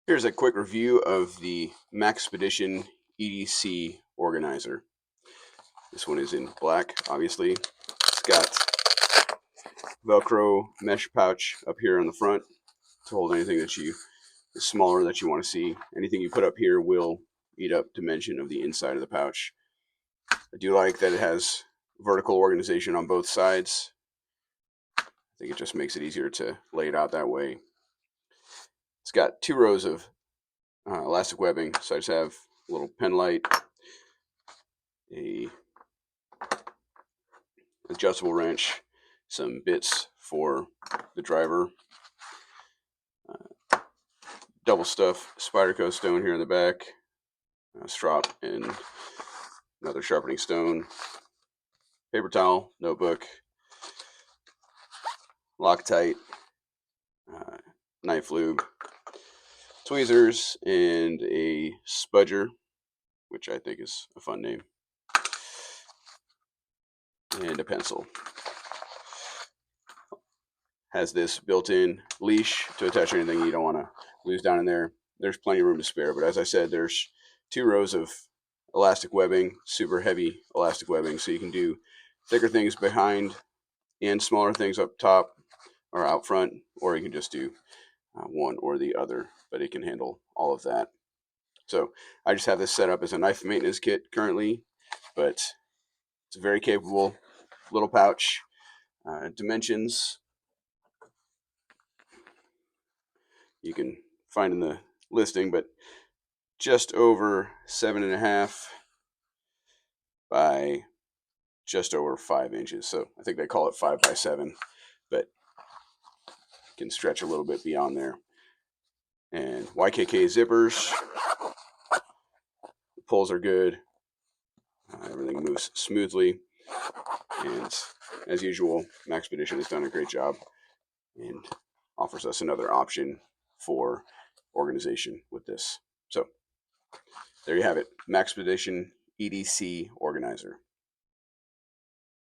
Here's a quick review of the Maxpedition EDC Organizer. This one is in black, obviously. It's got Velcro mesh pouch up here on the front to hold anything that is smaller that you want to see. Anything you put up here will eat up dimension of the inside of the pouch. I do like that it has vertical organization on both sides. I think it just makes it easier to lay it out that way. It's got 2 rows of elastic webbing, so I just have a little pen light, a adjustable wrench, some bits for the driver, double stuff Spyderco stone here in the back, strop and another sharpening stone, paper towel, notebook, Loctite, knife lube, tweezers, and a spudger, which I think is a fun name, and a pencil. Has this built-in leash to attach anything you don't want to lose down in there. There's plenty of room to spare, but as I said, there's 2 rows of elastic webbing, super heavy elastic webbing, so you can do thicker things behind and smaller things up top or out front, or you can just do one or the other, but it can handle all of that. So I just have this set up as a knife maintenance kit currently, but it's a very capable little pouch. Dimensions you can find in the listing, but just over 7.5 by just over 5 inches. So I think they call it 5 by 7, but can stretch a little bit beyond there. And YKK zippers. The pulls are good. Everything moves smoothly. And as usual, Maxpedition has done a great job and offers us another option for organization with this. So there you have it, Maxpedition EDC Organizer.